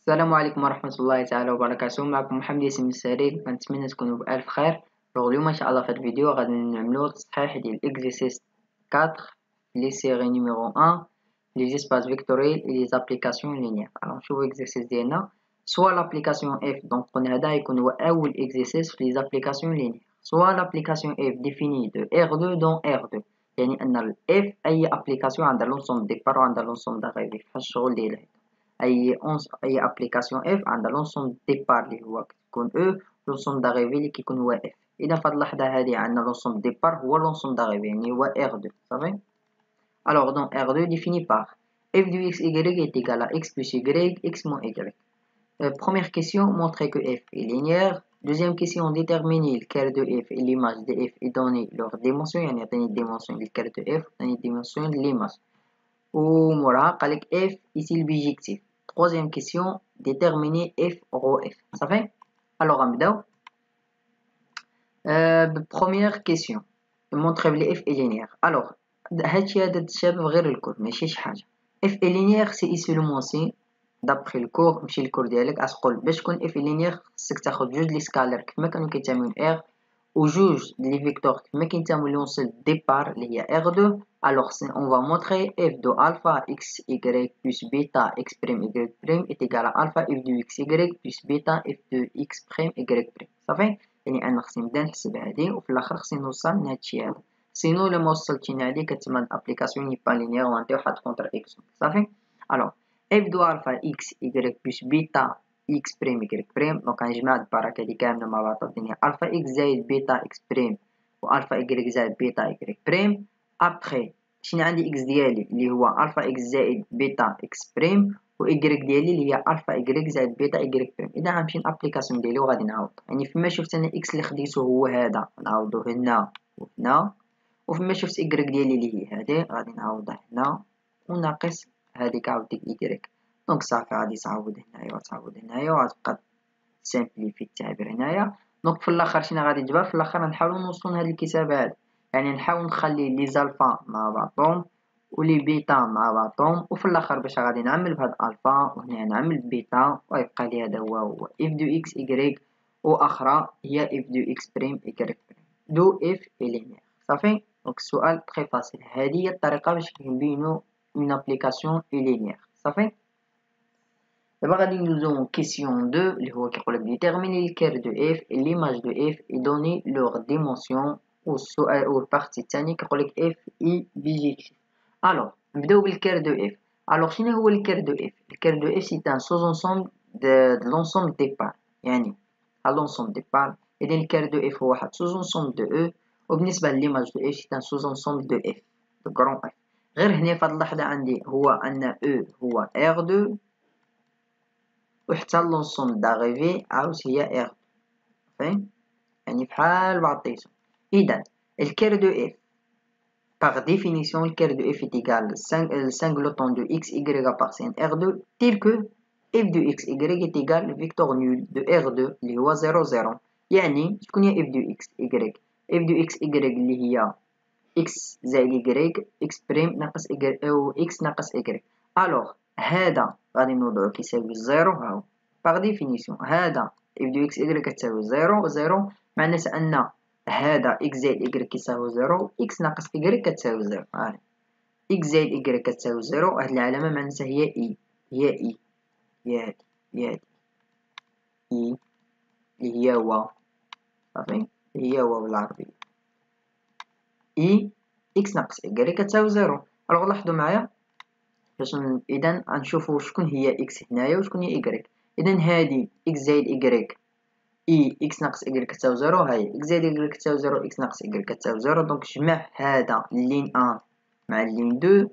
السلام عليكم ورحمة الله تعالى وبركاته. معكم محمد ياسين السرير، كنتمنى تكونوا بألف خير. اليوم إن شاء الله في هذا الفيديو غادي نعملو تصحيح ديال إكزرسيس 4 لي سيري نيميرو 1 لي زيسباس فيكتوريال اي لي زابليكاسيون لينيير. نشوفو إكزرسيس ديالنا سوا لابليكاسيون اف، دونك قلنا هذا يكون هو أول إكزرسيس في لي زابليكاسيون لينيير، سوا لابليكاسيون اف ديفيني دو R2 دون R2، يعني أن ال F أي أبليكاسيون عندها لونسومبل ديبار وعندها لونسومبل دغيفي بحال الشغل ديالها. اي ابليكاسيون اف عندها لونسومبل ديبار اللي هو كيكون او، لونسومبل داريفي اللي كيكون هو اف. اذا في هذه اللحظه هذه عندنا لونسومبل ديبار هو لونسومبل داريفي يعني هو R2 صافي. alors donc R2 défini par f de x y est égal à x plus y, x moins y. Première question, montrer que f est linéaire. Deuxième question, déterminer le carré de f et l'image de f et donner leur dimension. يعني عطيني dimension du carré de f وعطيني dimension de l'image. وموراها قالك f ici l'objectif. Troisième question, déterminer f rho f. صافي. alors غنبداو بpremière question, montrer بلي f est linéaire. alors هادشي هذا تشابه غير الكور ماشي شي حاجه. f est linéaire سي seulement si دابخي الكور ماشي الكور ديالك غتقول باش تكون f est linéaire خصك تاخد جوج لي سكالير كيفما كانوا كينتميو ل r وجوج لي فيكتور كيفما كينتميو لونسل ديبار اللي هي r2. alors on va montrer f de alpha x y plus bêta x prime y prime est égal à alpha f de x y plus bêta f de x prime y prime. صافي. يعني انا خصني نبدا نحسب هادي وفي الاخر خصني نوصل لهادشي هذا، سينو الا ما وصلتش لهادي كتسمى الابليكاسيون ني با لينيير وغنعطيو واحد كونتر اكس. صافي. alors f de alpha x y plus bêta x prime y prime، دونك غنجمع هاد البركه هادي كامله مع بعض تعطيني الفا x زائد بيتا x بريم و الفا y زائد بيتا y بريم. ابخي شنو عندي x ديالي اللي هو الفا x زائد بيتا x بريم و y ديالي اللي هي الفا y زائد بيتا y بريم. اذا غنمشي لابليكاسيون ديالي وغادي نعوض، يعني فما شفت انا x اللي خديته هو هذا نعوضو هنا وهنا، وفما شفت y ديالي اللي هي هادي غادي نعوضها هنا وناقص هاديك عاود ديك y. دونك صافي غادي تعوض هنايا وتعوض هنايا وغتبقى سامبليفي التعبير هنايا. دونك في الاخر شنو غادي تجبر؟ في الاخر نحاولوا نوصلوا لهاد الكتاب هذا، يعني نحاول نخلي لي زالفا مع بعضهم ولي بيتا مع بعضهم، وفي الاخر باش غادي نعمل بهاد الفا وهنا نعمل بيتا ويبقى لي هذا هو اف دو اكس y واخرى هي اف دو اكس بريم y بريم دو اف لينيير. صافي. دونك السؤال تري فاسيل، هذه هي الطريقه باش نبينو اون ابليكاسيون لينيير. صافي. دابا غادي ندوزو كيسيون 2 اللي هو كيقولك ديتيرميني الكير دو اف اي ليماج دو اف اي دوني لوغ ديمونسيون، والسؤال والبارتي الثاني كيقولك اف اي بيجيكتيف. الوغ نبداو بالكير دو اف. الوغ شنو هو الكير دو اف؟ الكير دو اف سي ان سوز انسومبل دو لونسومبل دي بار، يعني لونسومبل دي بار. اذا الكير دو اف هو واحد سوز انسومبل دو او، وبالنسبه لليماج دو اف سي ان سوز انسومبل دو اف دو كرون اف. غير هنا في هاد اللحظه عندي هو ان او هو R2 وحتى لونسومبل داريفي عاود هي R. فاهم؟ يعني بحال بعضيتهم. إذا الكير دو اف par définition الكير دو اف est égal le singleton de x y appartient R2 tel que f de x y est égal le vecteur nul de R2 اللي هو 0 0. يعني شكون هي f de x y؟ f de x y اللي هي x زائد y x بريم ناقص y أو x ناقص y. الوغ هذا غادي نوضعو كيساوي 0 هاهو باغ ديفينيسيون. هذا f دو x y كتساوي 0 0، معناتها أن هذا x زائد y كيساوي 0 x ناقص y كتساوي 0. هاهي x زائد y كتساوي 0، هاد العلامة معناتها هي e، هي e، هي هادي، هي هادي e اللي هي و. صافي. هي و بالعربية e x ناقص y كتساوي 0. الوغ لاحظوا معايا باش اذا غنشوفوا شكون هي x هنايا وشكون هي y. اذا هادي x زائد y اي x ناقص y كتساوي 0، هاهي x زائد y كتساوي 0 x ناقص y كتساوي 0. دونك جمع هذا اللين 1 مع اللين 2،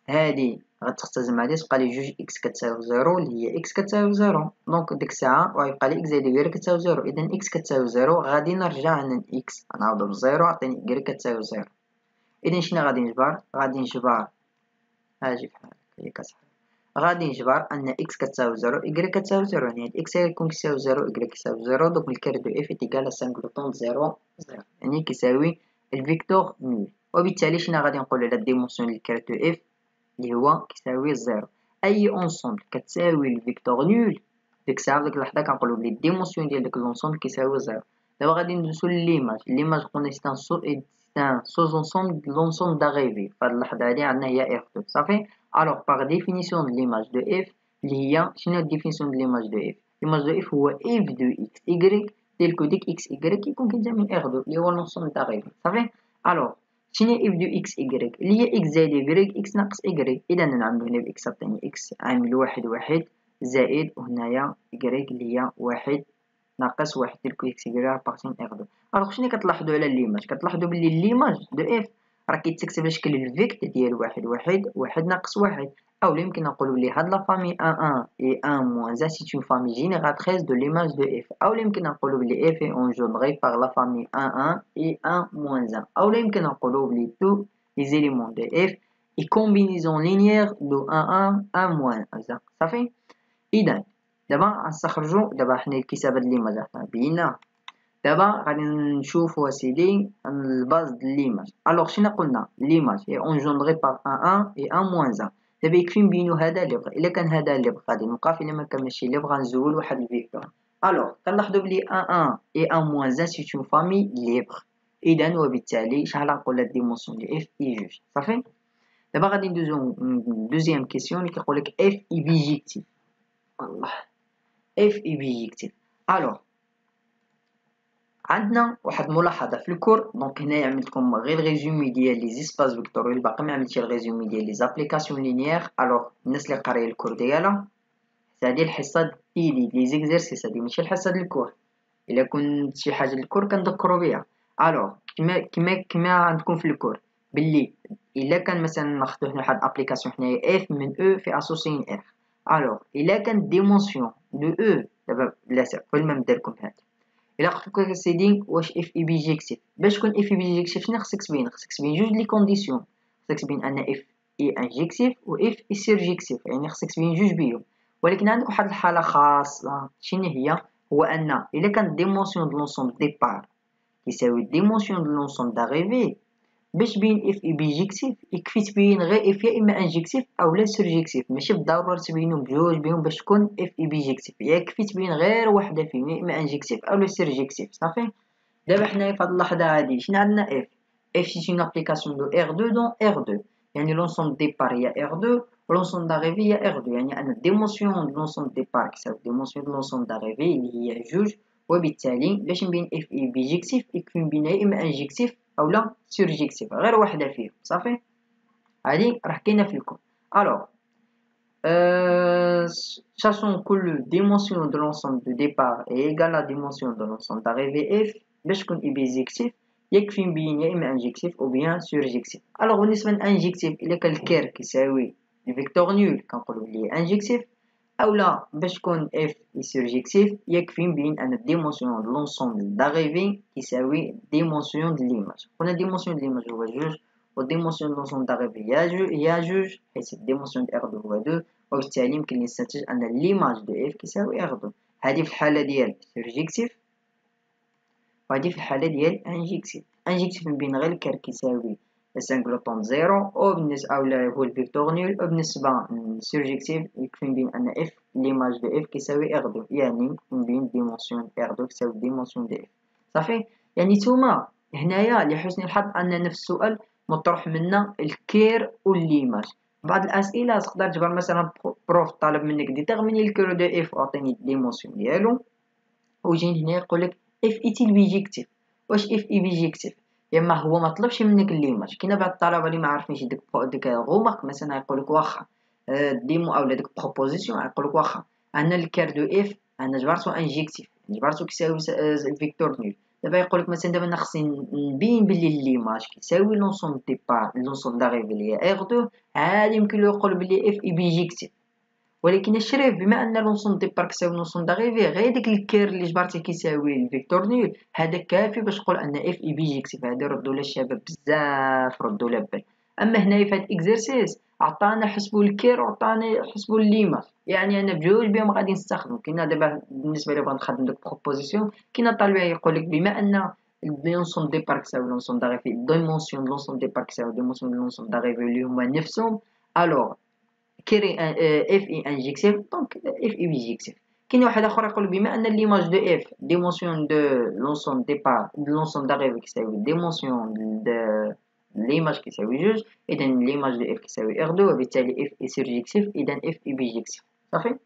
هادي غتختزم هادي تبقى لي جوج x كتساوي 0 اللي هي x كتساوي 0. دونك ديك الساعه وغيبقى لي x زائد y كتساوي 0. اذا x كتساوي 0 غادي نرجع عند x غنعوضو بزيرو عطيني y كتساوي 0. اذا شنو غادي نجبر؟ غادي نجبر اجي بحال هكا هي كتحل، غادي نجبر ان x كتساوي 0 y كتساوي 0، يعني x غيكون كيساوي 0 y كيساوي 0. دونك الكير دو اف ايكال سانغلوطون 0 0، يعني كيساوي الفيكتور نول. وبالتالي شنو غادي نقول على الديمونسيون للكير دو اف اللي هو كيساوي 0. اي اونسومبل كتساوي الفيكتور نول، ديك الساعه في ديك اللحظه كنقولوا بلي الديمونسيون ديال داك لونسومبل كيساوي زيرو. دابا غادي ندوزو ليماج قلنا سي ان سوز اونسومبل د لونسومبل داريفي. فهاد اللحظه هادي عندنا هي اف 2 صافي. الوغ باغ ديفينيسيون د ليماج دو اف اللي هي شنو الديفينيسيون د ليماج دو اف؟ ليماج دو اف هو اف دو اكس ايغريك تيل كو ديك اكس ايغريك كيكون كينتمي من ار 2 اللي هو لونسومبل داريفي صافي. الوغ شنو اف دو اكس ايغريك؟ اللي هي اكس زائد ايغريك اكس ناقص ايغريك. اذا نعملو هنا باكس عطيني اكس عامل واحد واحد زائد وهنايا ايغريك اللي هي واحد ناقص واحد تيل كو اكس ايغريك بارتين ار 2. الوغ شنو كتلاحظوا على ليماج؟ كتلاحظوا بلي ليماج دو اف راه كيتكتب على شكل الفيكت ديال واحد واحد واحد ناقص واحد. او يمكن نقولوا بلي هاد لا فامي 1 et 1 moins 1 c'est une famille génératrice de l'image de f. او يمكن نقولوا بلي f est engendré par la famille 1 et 1 moins 1. او يمكن نقولوا بلي tous les éléments de f est combinaison linéaire de 1 1 moins 1 صافي. اذا دابا غنستخرجوا دابا حنا الكتابه ديال ليماج حنا بيناه. دابا غادي نشوفوا اسيدي الباز ديال ليماج. الوغ شنو قلنا؟ ليماج هي انجوندري بار 1 et 1 moins 1. دابا يكفي نبينو هذا اللي بغا. الا كان هذا اللي بغا غادي نوقف، الا ما كان ماشي اللي بغا نزول واحد الفيكتور. الوغ كنلاحظوا بلي 1 et 1 moins 1 سي اون فامي ليبر. اذا وبالتالي شحال غنقول لها ديمونسيون ديال اف اي جوج صافي. دابا غادي ندوزو دوزيام كيسيون اللي كيقول لك اف اي بيجيكتيف. والله اف اي بيجيكتيف. الوغ عندنا واحد الملاحظه في الكور. دونك هنايا عملت لكم غير ريزومي ديال لي زيسباس فيكتوريال، باقي ما عملتش الريزومي ديال لي زابليكاسيون لينيير. الوغ الناس اللي قاريه الكور ديالها هذه الحصه ديالي لي زيكزيرسيس، هذه ماشي الحصه ديال الكور. الا كنت شي حاجه للكور كنذكروا بها. الوغ كما عندكم في الكور باللي الا كان مثلا ناخذ هنا واحد ابليكاسيون حنايا اف من او في اسوسين ار. الوغ الا كان ديمونسيون دو او دابا بلاتي قبل ما نبدا لكم هذا، الا قلت لك سيدي واش اف اي بيجيكتيف، باش تكون اف اي بيجيكتيف شنو خصك تبين؟ خصك تبين جوج لي كونديسيون. خصك تبين ان اف اي انجيكتيف و اف اي سيرجيكتيف، يعني خصك تبين جوج بيهم. ولكن عندك واحد الحاله خاصه شنو هي؟ هو ان الا كانت ديمونسيون دو لونسومبل ديبار يساوي ديمونسيون دو لونسومبل داريفي، باش تبين اف اي بيجيكتيف يكفي تبين غير اف يا اما انجيكتيف او لا سيرجيكتيف، ماشي بالضروره تبينهم بجوج بهم باش تكون اف اي بيجيكتيف. يكفي تبين غير وحده فيهم يا اما انجيكتيف او لا سيرجيكتيف صافي. دابا حنايا في هاد اللحظه هادي شنو عندنا؟ اف سي اون ابليكاسيون دو ار 2 دون ار 2، يعني لونسومبل ديبار هي ار 2 ولونسومبل داريفي هي ار 2. يعني ان ديمونسيون دو لونسومبل ديبار كيساوي ديمونسيون دو لونسومبل داريفي اللي هي جوج. وبالتالي باش نبين اف اي بيجيكتيف يكفي نبين يا اما انجيكتيف او لا سيرجيكتيف، غير وحده فيهم صافي. هادي راه كاينه في الكود. الوغ sachant que la dimension de l'ensemble de départ est égale à la dimension de l'ensemble d'arrivée f باش تكون اي بيجيكتيف يكفي نبين يا اما انجيكتيف او بيان سورجيكتيف. الوغ بالنسبه للانجيكتيف الا كان الكير كيساوي الفيكتور نول كنقولوا بلي انجيكتيف، اولا باش تكون اف اي سورجيكتيف يكفي نبين ان ديمونسيون دو لونسومبل داريفي يساوي ديمونسيون د ليماج. قلنا ديمونسيون د ليماج هو جوج والديمونسيون دو لونسومبل داريفي هي جوج، حيت الديمونسيون د ار 2 هو 2. وبالتالي يمكن نستنتج ان ليماج دو اف كيساوي ار 2. هذه في الحاله ديال سورجيكتيف وهذه في الحاله ديال انجيكتيف. انجيكتيف نبين غير الكير كيساوي سانغلوطون زيرو وبالنسبه اولا هو الفيكتور نول، وبالنسبه للسورجيكتيف يكفي نبين ان اف ليماج دو اف كيساوي ار 2، يعني نبين ديمونسيون ار 2 كيساوي ديمونسيون دو اف صافي. يعني نتوما هنايا لحسن الحظ ان نفس السؤال مطروح منا الكير والليماج. بعض الاسئله تقدر تجبر مثلا بروف طالب منك ديتيرميني الكير دو اف واعطيني الديمونسيون ديالو، ويجي هنا يقول لك اف اي تي بيجيكتيف. واش اف اي بيجيكتيف؟ يا اما هو ما طلبش منك الليماج. كاين بعض الطلبه اللي ما عارفينش ديك غومارك مثلا يقول لك واخا ديمو اولا ديك بروبوزيسيون يقول لك واخا انا الكير دو اف انا جبرتو انجيكتيف جبرتو كيساوي الفيكتور نول. دابا يقول لك مثلا دابا انا خصني نبين بلي الليماج كيساوي لونسومبل ديبار لونسومبل داريفي اللي هي ار 2، عاد يمكن له يقول بلي اف اي بيجيكتيف. ولكن الشريف بما ان لونسومبل ديبار كيساوي لونسومبل داريفي غير داك الكير اللي جبرتيه كيساوي الفيكتور نول، هذا كافي باش تقول ان اف اي بيجيكتيف. هادي ردوا لها الشباب بزاف ردوا لها بال. اما هنايا في هاد الاكزرسيس عطانا حسبوا الكير وعطاني حسبوا الليماج، يعني انا بجوج بهم غادي نستخدم. كاينه دابا بالنسبه لي بغا نخدم ديك بروبوزيسيون كاينه طالب يقول لك بما ان لونسومبل ديبار كيساوي لونسومبل داريفي ديمونسيون لونسومبل ديبار كيساوي ديمونسيون لونسومبل داريفي اللي هما نفسهم، الوغ كري اف اي انجيكتيف دونك اف اي بيجيكتيف. كاين واحد اخر يقول بما ان ليماج دو اف ديمونسيون دو لونسوم ديبار دو لونسوم داريفي كيساوي ديمونسيون دو ليماج كيساوي جوج، اذا ليماج دو اف كيساوي ار دو، وبالتالي اف اي سيرجيكتيف اذا اف اي بيجيكتيف صافي.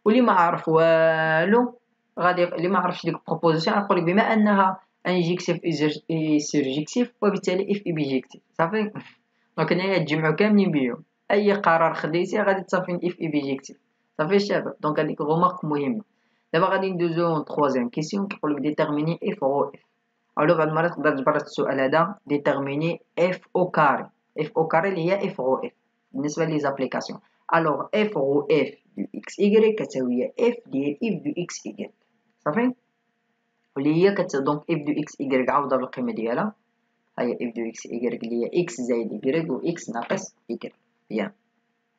واللي ما عرف والو غادي اللي ما عرفش ديك بروبوزيسيون نقول بما انها انجيكتيف اي سيرجيكتيف وبالتالي اف اي بيجيكتيف صافي. دونك هنايا تجمعوا كاملين بيهم، اي قرار خديتيه غادي تصافي اف اي بيجيكتيف صافي الشباب. دونك هذيك غومارك مهمه. دابا غادي ندوزو تخوازيام كيسيون كيقولك ديتيرميني اف او اف. الو بعض المرات تقدر تجبر السؤال هذا ديتيرميني اف او كاري. اف او كاري اللي هي اف او اف بالنسبه لي زابليكاسيون. الوغ اف او اف دو اكس اي كتساوي اف ديال اف دو اكس اي صافي، واللي هي دونك اف دو اكس اي عوضها بالقيمه ديالها، هي اف دو اكس اي اللي هي اكس زائد اي و اكس ناقص اي. بيان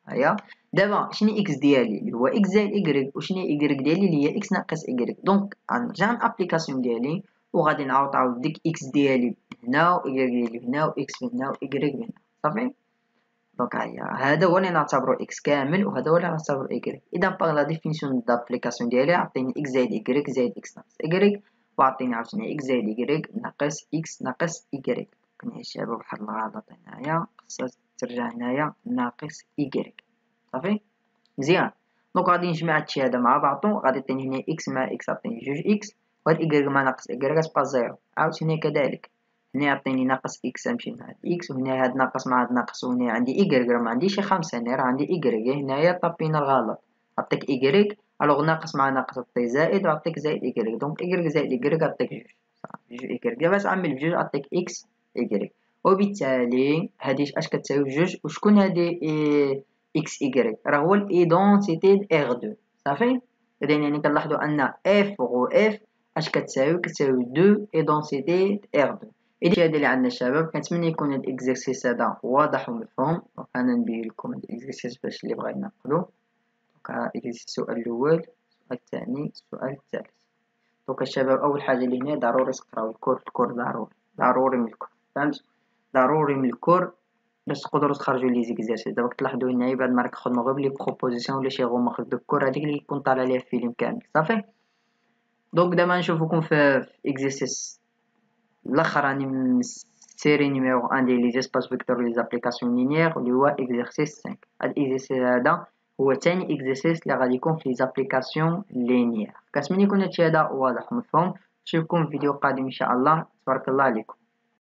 هيا دابا شنو اكس ديالي اللي هو اكس زائد اي، وشنو اي ديالي اللي هي اكس ناقص اي. دونك غنرجع للابليكاسيون ديالي وغادي نعوض ديك اكس ديالي هنا و اي ديالي هنا و اكس هنا و اي هنا صافي. دونك هذا هو اللي نعتبرو اكس كامل وهذا هو اللي نعتبرو اي. اذا باغ لا ديفينيسيون دابليكاسيون ديالي عطيني اكس زائد اي زائد اكس ناقص اي، وعطيني عاوتاني اكس زائد اي ناقص اكس ناقص اي. كاين شباب واحد الغلط هنايا، خصها ترجع هنايا ناقص اي صافي مزيان. دونك غادي نجمع هادشي هذا مع بعضو، غادي يعطيني هنا اكس مع اكس عطيني جوج اكس، وهاد اي مع ناقص اي غتبقى زيرو. عاوتاني كذلك هنا يعطيني ناقص اكس نمشي مع هاد اكس، وهنا هاد ناقص مع هاد ناقص، وهنا عندي اي راه ما عنديش 5 هنا راه عندي اي. هنايا طابينا الغلط، عطيك اي الوغ ناقص مع ناقص عطيك زائد وعطيك زائد اي. دونك اي زائد اي عطيك جوج صافي جوج اي. دابا تعمل بجوج عطيك اكس اي، وبالتالي هادي اش كتساوي بجوج. وشكون هادي اكس اي؟ راه هو الايدونتيتي د ار 2 صافي. اذا يعني كنلاحظوا ان اف او اف اش كتساوي؟ كتساوي 2 ايدونتيتي د ار 2. اذا هذا اللي عندنا الشباب. كنتمنى يكون هذا الاكزرسيس هذا واضح ومفهوم. انا نبين لكم هذا الاكزرسيس باش اللي بغا ينقلو. دونك السؤال الاول، السؤال الثاني، السؤال الثالث. دونك الشباب اول حاجه اللي هنا ضروري تقراو الكور ضروري من الكور فهمت، ضروري من الكور باش تقدروا تخرجوا لي زيكزارسيس. دابا كتلاحظوا هنايا بعد ما راك خدمه غير بلي بروبوزيسيون ولا شي غومارك دو الكور هذيك اللي يكون طالع ليها فيلم كامل صافي. دونك دابا نشوفكم في اكزرسيس الاخر راني من سيري نيميرو 1 ديال لي زيسباس فيكتور لي زابليكاسيون لينيير اللي هو اكزرسيس 5. هاد الاكزرسيس هذا هو ثاني اكزرسيس اللي غادي يكون في لي زابليكاسيون لينيير. كنتمنى يكون هادشي هذا واضح ومفهوم. نشوفكم في فيديو قادم ان شاء الله. تبارك الله عليكم.